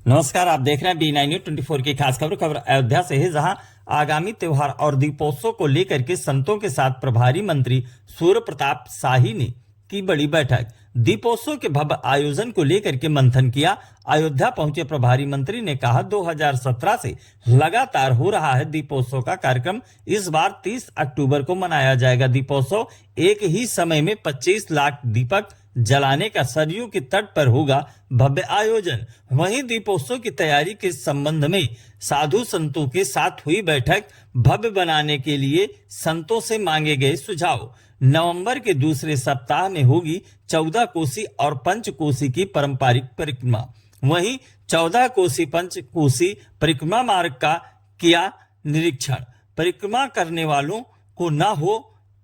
नमस्कार, आप देख रहे हैं B9 न्यूज 24 की खास खबर अयोध्या से है, जहां आगामी त्योहार और दीपोत्सव को लेकर के संतों के साथ प्रभारी मंत्री सूर्य प्रताप शाही ने की बड़ी बैठक। दीपोत्सव के भव्य आयोजन को लेकर के मंथन किया। अयोध्या पहुंचे प्रभारी मंत्री ने कहा 2017 से लगातार हो रहा है दीपोत्सव का कार्यक्रम। इस बार 30 अक्टूबर को मनाया जाएगा दीपोत्सव। एक ही समय में 25 लाख दीपक जलाने का सरयू के तट पर होगा भव्य आयोजन। वहीं दीपोत्सव की तैयारी के संबंध में साधु संतों के साथ हुई बैठक। भव्य बनाने के लिए संतों से मांगे गए सुझाव। नवंबर के दूसरे सप्ताह में होगी 14 कोसी और पंचकोसी की पारंपरिक परिक्रमा। वहीं 14 कोसी पंचकोसी परिक्रमा मार्ग का किया निरीक्षण। परिक्रमा करने वालों को न हो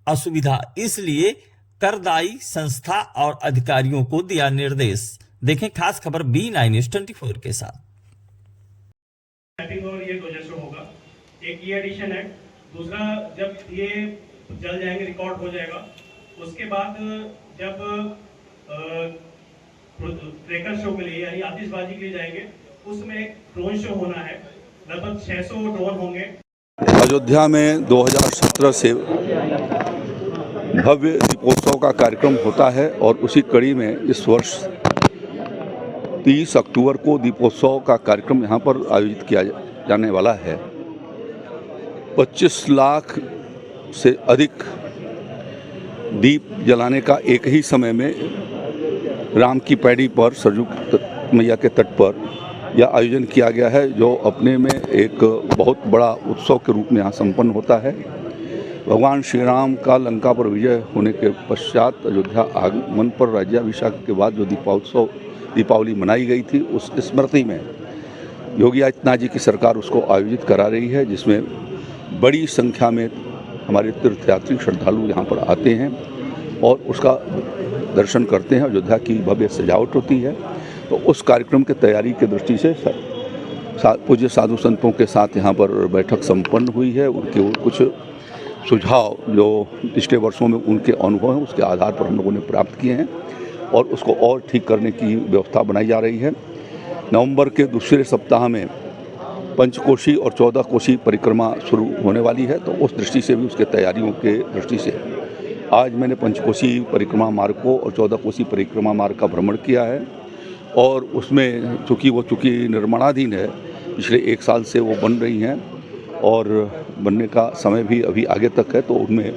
असुविधा, इसलिए करदायी संस्था और अधिकारियों को दिया निर्देश। देखें खास खबर B9 न्यूज 24 के साथ। और ये 2 होगा, एक ये एडिशन है। दूसरा, जब ये जल जाएंगे रिकॉर्ड हो जाएगा, उसके बाद जब ट्रेकर शो के लिए यानी आतिशबाजी के लिए जाएंगे, उसमें एक ड्रोन शो होना है। लगभग 600 ड्रोन होंगे। अयोध्या में 2017 से भव्य दीपोत्सव का कार्यक्रम होता है और उसी कड़ी में इस वर्ष 30 अक्टूबर को दीपोत्सव का कार्यक्रम यहाँ पर आयोजित किया जाने वाला है। 25 लाख से अधिक दीप जलाने का एक ही समय में राम की पैड़ी पर सरयू मैया के तट पर यह आयोजन किया गया है, जो अपने में एक बहुत बड़ा उत्सव के रूप में यहाँ संपन्न होता है। भगवान श्री राम का लंका पर विजय होने के पश्चात अयोध्या आगमन पर राज्याभिषेक के बाद जो दीपावली मनाई गई थी, उस स्मृति में योगी आदित्यनाथ जी की सरकार उसको आयोजित करा रही है, जिसमें बड़ी संख्या में हमारे तीर्थयात्री श्रद्धालु यहाँ पर आते हैं और उसका दर्शन करते हैं। अयोध्या की भव्य सजावट होती है। तो उस कार्यक्रम की तैयारी की दृष्टि से पूज्य साधु संतों के साथ यहाँ पर बैठक संपन्न हुई है। उनके कुछ सुझाव जो पिछले वर्षों में उनके अनुभव हैं, उसके आधार पर हम लोगों ने प्राप्त किए हैं और उसको और ठीक करने की व्यवस्था बनाई जा रही है। नवंबर के दूसरे सप्ताह में पंचकोशी और 14 कोसी परिक्रमा शुरू होने वाली है। तो उस दृष्टि से भी, उसके तैयारियों के दृष्टि से आज मैंने पंचकोशी परिक्रमा मार्ग को और 14 कोसी परिक्रमा मार्ग का भ्रमण किया है और उसमें चूँकि निर्माणाधीन है, पिछले 1 साल से वो बन रही हैं और बनने का समय भी अभी आगे तक है। तो उनमें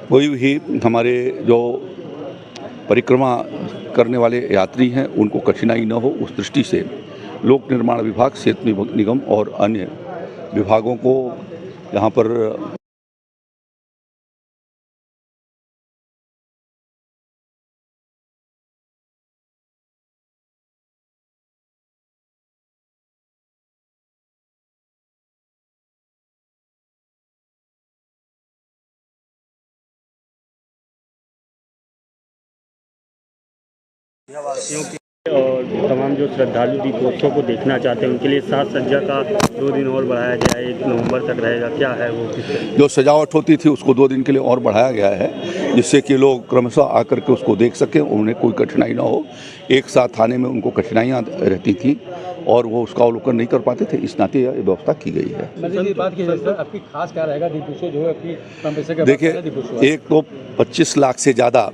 कोई भी हमारे जो परिक्रमा करने वाले यात्री हैं उनको कठिनाई न हो, उस दृष्टि से लोक निर्माण विभाग, सेतु निगम और अन्य विभागों को यहाँ पर वासियों के और तमाम जो श्रद्धालु दीपोत्सव को देखना चाहते हैं उनके लिए साज सज्जा का 2 दिन और बढ़ाया गया है। 1 नवंबर तक रहेगा। क्या है वो? जो सजावट होती थी उसको 2 दिन के लिए और बढ़ाया गया है, जिससे कि लोग क्रमशः आकर के उसको देख सकें, उन्हें कोई कठिनाई ना हो। एक साथ आने में उनको कठिनाइयाँ रहती थी और वो उसका अवलोकन नहीं कर पाते थे, इस नाते यह व्यवस्था की गई है। बात की जाए आपकी खास क्या रहेगा दीपोत्सव जो है आपकी? देखिए, एक तो 25 लाख से ज़्यादा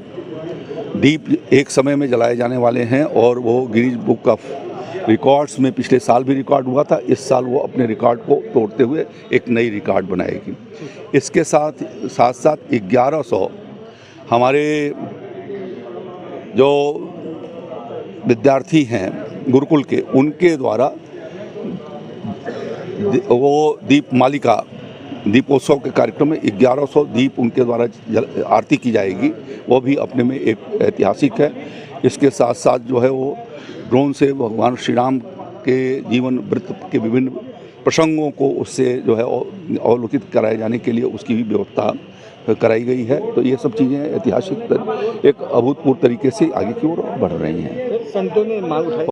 दीप एक समय में जलाए जाने वाले हैं और वो गिनीज बुक ऑफ रिकॉर्ड्स में पिछले साल भी रिकॉर्ड हुआ था। इस साल वो अपने रिकॉर्ड को तोड़ते हुए एक नई रिकॉर्ड बनाएगी। इसके साथ साथ 1100 हमारे जो विद्यार्थी हैं गुरुकुल के, उनके द्वारा वो दीप मालिका दीपोत्सव के कार्यक्रम में 1100 दीप उनके द्वारा आरती की जाएगी। वो भी अपने में एक ऐतिहासिक है। इसके साथ साथ जो है वो ड्रोन से भगवान श्री राम के जीवन वृत्त के विभिन्न प्रसंगों को उससे जो है अवलोकित कराए जाने के लिए उसकी भी व्यवस्था कराई गई है। तो ये सब चीज़ें ऐतिहासिक एक अभूतपूर्व तरीके से आगे की ओर बढ़ रही हैं। संतों ने मांग उठाई